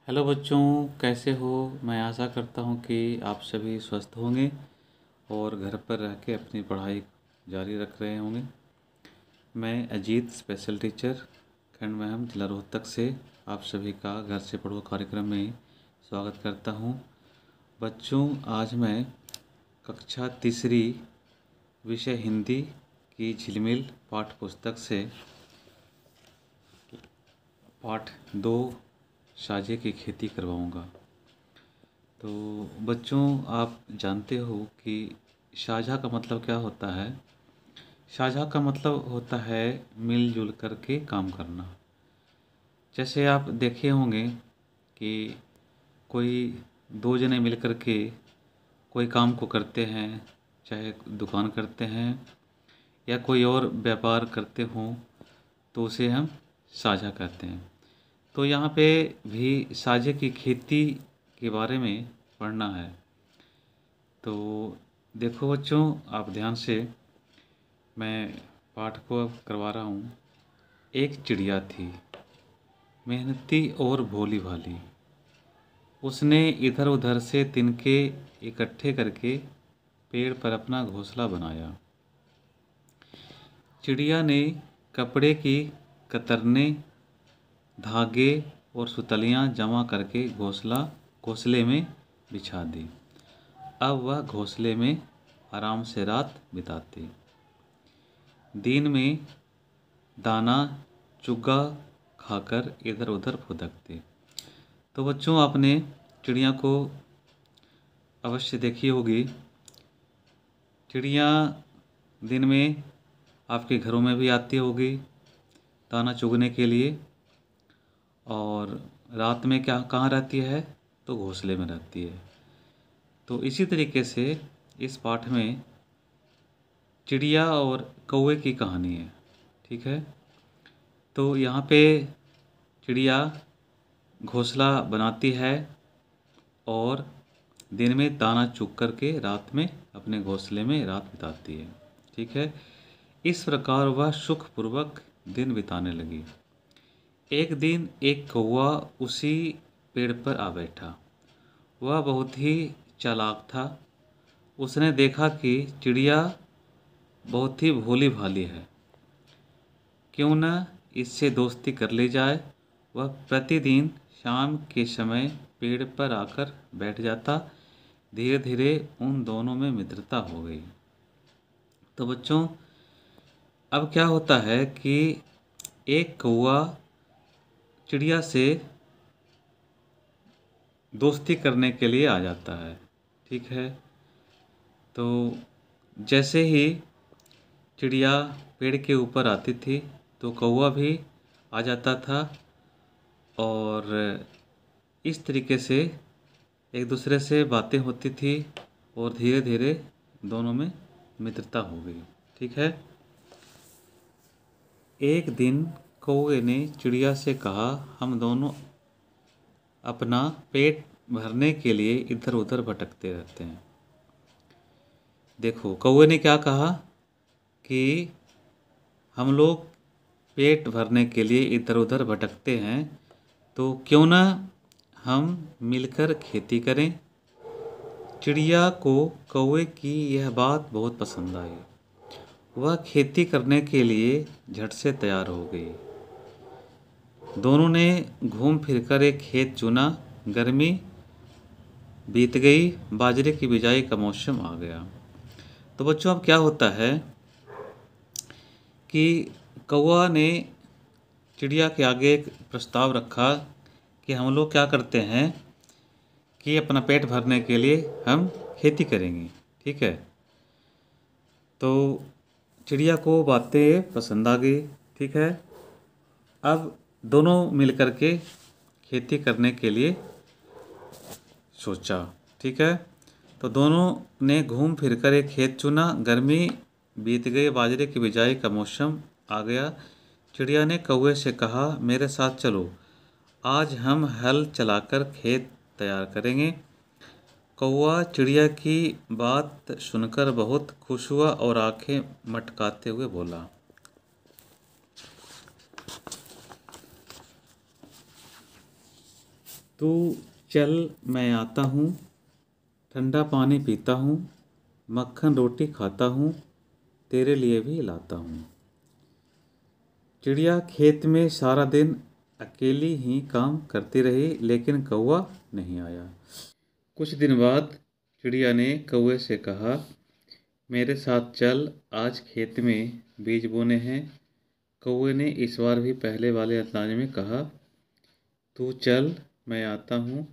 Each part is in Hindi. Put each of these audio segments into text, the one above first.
हेलो बच्चों, कैसे हो। मैं आशा करता हूँ कि आप सभी स्वस्थ होंगे और घर पर रह के अपनी पढ़ाई जारी रख रहे होंगे। मैं अजीत स्पेशल टीचर खंड महम जिला रोहतक से आप सभी का घर से पढ़ो कार्यक्रम में स्वागत करता हूँ। बच्चों, आज मैं कक्षा तीसरी विषय हिंदी की झिलमिल पाठ्य पुस्तक से पाठ 2 साझे की खेती करवाऊँगा। तो बच्चों, आप जानते हो कि साझा का मतलब क्या होता है। साझा का मतलब होता है मिलजुल कर के काम करना। जैसे आप देखे होंगे कि कोई दो जने मिल कर के कोई काम को करते हैं, चाहे दुकान करते हैं या कोई और व्यापार करते हों, तो उसे हम साझा कहते हैं। तो यहाँ पे भी साझे की खेती के बारे में पढ़ना है। तो देखो बच्चों, आप ध्यान से, मैं पाठ को अब करवा रहा हूँ। एक चिड़िया थी, मेहनती और भोली भाली। उसने इधर उधर से तिनके इकट्ठे करके पेड़ पर अपना घोंसला बनाया। चिड़िया ने कपड़े की कतरने, धागे और सुतलियाँ जमा करके घोंसले में बिछा दी। अब वह घोंसले में आराम से रात बिताती। दिन में दाना चुग्गा खाकर इधर उधर फुदकती। तो बच्चों, आपने चिड़िया को अवश्य देखी होगी। चिड़िया दिन में आपके घरों में भी आती होगी दाना चुगने के लिए, और रात में क्या कहाँ रहती है, तो घोंसले में रहती है। तो इसी तरीके से इस पाठ में चिड़िया और कौवे की कहानी है। ठीक है। तो यहाँ पे चिड़िया घोंसला बनाती है और दिन में दाना चुग कर के रात में अपने घोंसले में रात बिताती है। ठीक है। इस प्रकार वह सुखपूर्वक दिन बिताने लगी। एक दिन एक कौवा उसी पेड़ पर आ बैठा। वह बहुत ही चालाक था। उसने देखा कि चिड़िया बहुत ही भोली भाली है, क्यों न इससे दोस्ती कर ली जाए। वह प्रतिदिन शाम के समय पेड़ पर आकर बैठ जाता। धीरे धीरे उन दोनों में मित्रता हो गई। तो बच्चों, अब क्या होता है कि एक कौवा चिड़िया से दोस्ती करने के लिए आ जाता है। ठीक है। तो जैसे ही चिड़िया पेड़ के ऊपर आती थी, तो कौवा भी आ जाता था और इस तरीके से एक दूसरे से बातें होती थी और धीरे धीरे दोनों में मित्रता हो गई। ठीक है। एक दिन कौवे ने चिड़िया से कहा, हम दोनों अपना पेट भरने के लिए इधर उधर भटकते रहते हैं। देखो, कौवे ने क्या कहा कि हम लोग पेट भरने के लिए इधर उधर भटकते हैं, तो क्यों ना हम मिलकर खेती करें। चिड़िया को कौवे की यह बात बहुत पसंद आई। वह खेती करने के लिए झट से तैयार हो गई। दोनों ने घूम फिरकर एक खेत चुना। गर्मी बीत गई, बाजरे की बिजाई का मौसम आ गया। तो बच्चों, अब क्या होता है कि कौवा ने चिड़िया के आगे एक प्रस्ताव रखा कि हम लोग क्या करते हैं कि अपना पेट भरने के लिए हम खेती करेंगे। ठीक है। तो चिड़िया को बातें पसंद आ गई। ठीक है। अब दोनों मिलकर के खेती करने के लिए सोचा। ठीक है। तो दोनों ने घूम फिरकर एक खेत चुना। गर्मी बीत गई, बाजरे की बिजाई का मौसम आ गया। चिड़िया ने कौवे से कहा, मेरे साथ चलो, आज हम हल चलाकर खेत तैयार करेंगे। कौवा चिड़िया की बात सुनकर बहुत खुश हुआ और आंखें मटकाते हुए बोला, तू चल मैं आता हूँ, ठंडा पानी पीता हूँ, मक्खन रोटी खाता हूँ, तेरे लिए भी लाता हूँ। चिड़िया खेत में सारा दिन अकेली ही काम करती रही, लेकिन कौवा नहीं आया। कुछ दिन बाद चिड़िया ने कौवे से कहा, मेरे साथ चल, आज खेत में बीज बोने हैं। कौवे ने इस बार भी पहले वाले अंदाज में कहा, तू चल मैं आता हूँ,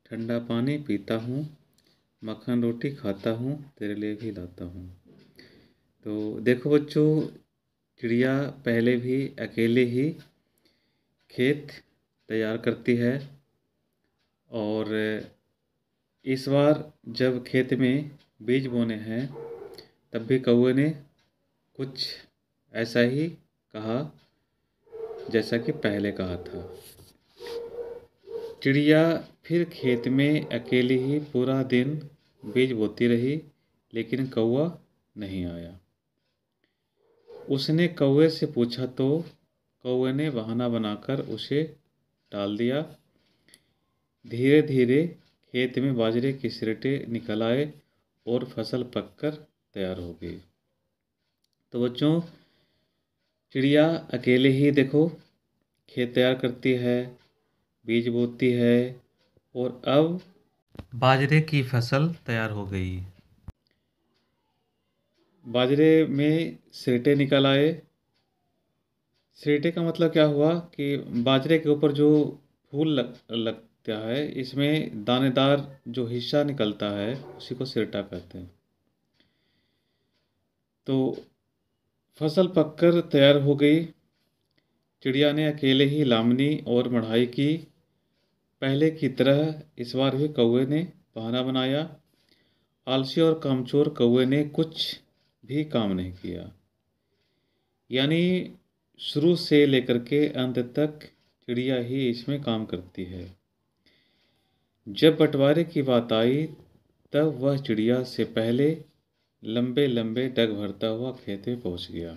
ठंडा पानी पीता हूँ, मक्खन रोटी खाता हूँ, तेरे लिए भी लाता हूँ। तो देखो बच्चों, चिड़िया पहले भी अकेले ही खेत तैयार करती है, और इस बार जब खेत में बीज बोने हैं तब भी कौवे ने कुछ ऐसा ही कहा जैसा कि पहले कहा था। चिड़िया फिर खेत में अकेली ही पूरा दिन बीज बोती रही, लेकिन कौवा नहीं आया। उसने कौवे से पूछा तो कौवे ने बहाना बनाकर उसे टाल दिया। धीरे धीरे खेत में बाजरे के सिरटे निकल आए और फसल पककर तैयार हो गई। तो बच्चों, चिड़िया अकेले ही देखो खेत तैयार करती है, बीज बोती है, और अब बाजरे की फसल तैयार हो गई। बाजरे में सिरटे निकल आए। सिरटे का मतलब क्या हुआ कि बाजरे के ऊपर जो फूल लगता है, इसमें दानेदार जो हिस्सा निकलता है उसी को सिरटा कहते हैं। तो फसल पककर तैयार हो गई। चिड़िया ने अकेले ही लामनी और मढ़ाई की। पहले की तरह इस बार भी कौवे ने बहाना बनाया। आलसी और कामचोर कौवे ने कुछ भी काम नहीं किया। यानी शुरू से लेकर के अंत तक चिड़िया ही इसमें काम करती है। जब बंटवारे की बात आई तब वह चिड़िया से पहले लंबे लंबे डग भरता हुआ खेत में पहुंच गया।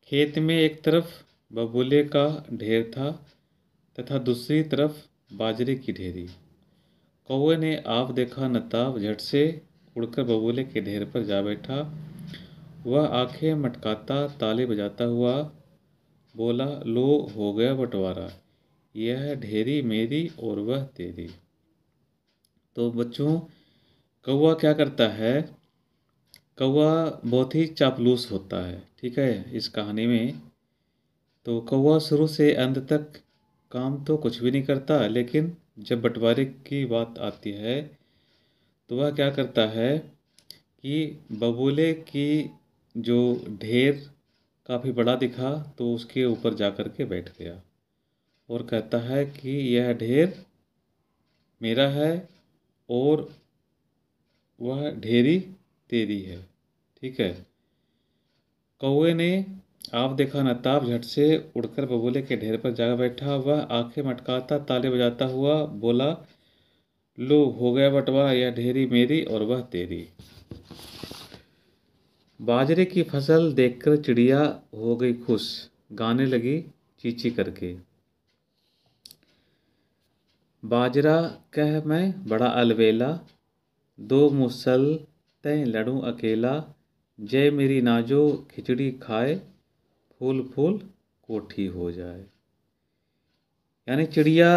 खेत में एक तरफ बबूले का ढेर था तथा दूसरी तरफ बाजरे की ढेरी। कौवे ने आप देखा न ताब झट से उड़कर बबूले के ढेर पर जा बैठा। वह आंखें मटकाता ताली बजाता हुआ बोला, लो हो गया बंटवारा, यह ढेरी मेरी और वह तेरी। तो बच्चों, कौवा क्या करता है? कौवा बहुत ही चापलूस होता है, ठीक है, इस कहानी में। तो कौवा शुरू से अंत तक काम तो कुछ भी नहीं करता, लेकिन जब बंटवारे की बात आती है तो वह क्या करता है कि बबूले की जो ढेर काफ़ी बड़ा दिखा तो उसके ऊपर जा कर के बैठ गया और कहता है कि यह ढेर मेरा है और वह ढेरी तेरी है, ठीक है। कौवे ने आप देखा न ताब झट से उड़कर बबूले के ढेर पर जा बैठा। वह आंखें मटकाता ताली बजाता हुआ बोला, लो हो गया बंटवारा, यह ढेरी मेरी और वह तेरी। बाजरे की फसल देखकर चिड़िया हो गई खुश, गाने लगी चींची करके। बाजरा कह मैं बड़ा अलबेला, दो मुसल तय लड़ूं अकेला, जय मेरी नाजो खिचड़ी खाए, फूल फूल कोठी हो जाए। यानी चिड़िया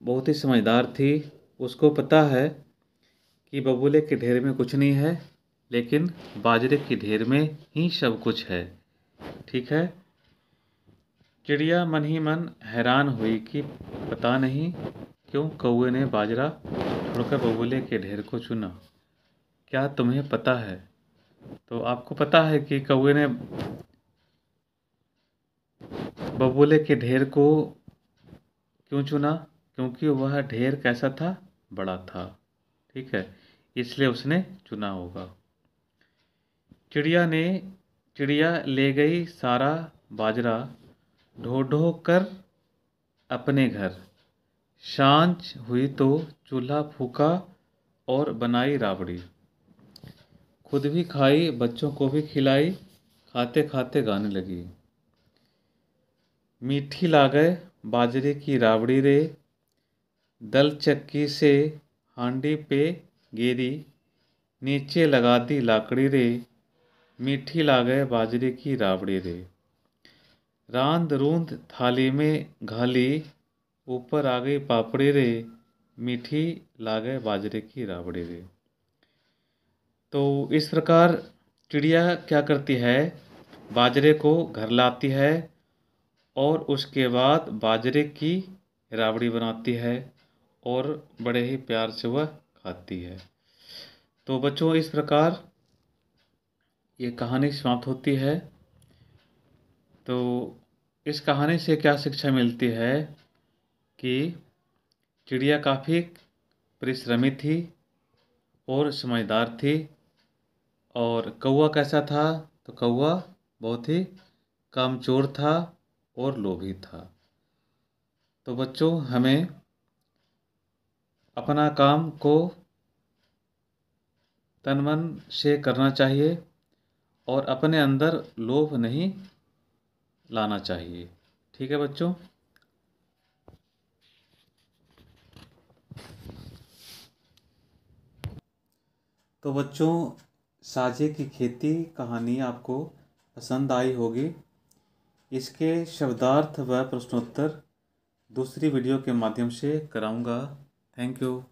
बहुत ही समझदार थी। उसको पता है कि बबूले के ढेर में कुछ नहीं है, लेकिन बाजरे की ढेर में ही सब कुछ है, ठीक है। चिड़िया मन ही मन हैरान हुई कि पता नहीं क्यों कौवे ने बाजरा छोड़कर बबूले के ढेर को चुना। क्या तुम्हें पता है? तो आपको पता है कि कौवे ने बबूले के ढेर को क्यों चुना? क्योंकि वह ढेर कैसा था? बड़ा था, ठीक है, इसलिए उसने चुना होगा। चिड़िया ले गई सारा बाजरा ढो ढो कर अपने घर। सांझ हुई तो चूल्हा फूका और बनाई राबड़ी। खुद भी खाई, बच्चों को भी खिलाई, खाते खाते गाने लगी, मीठी लागे बाजरे की राबड़ी रे, दल चक्की से हांडी पे गेरी, नीचे लगा दी लाकड़ी रे, मीठी लागे बाजरे की राबड़ी रे। रांद रूंद थाली में घाली, ऊपर आ गई पापड़ी रे, मीठी लागे बाजरे की राबड़ी रे। तो इस प्रकार चिड़िया क्या करती है, बाजरे को घर लाती है और उसके बाद बाजरे की राबड़ी बनाती है और बड़े ही प्यार से वह खाती है। तो बच्चों इस प्रकार ये कहानी समाप्त होती है। तो इस कहानी से क्या शिक्षा मिलती है कि चिड़िया काफ़ी परिश्रमी थी और समझदार थी। और कौवा कैसा था, तो कौवा बहुत ही कामचोर था और लोभी था। तो बच्चों हमें अपना काम को तन मन से करना चाहिए और अपने अंदर लोभ नहीं लाना चाहिए। ठीक है बच्चों। तो बच्चों साझे की खेती कहानी आपको पसंद आई होगी। इसके शब्दार्थ व प्रश्नोत्तर दूसरी वीडियो के माध्यम से कराऊंगा। Thank you.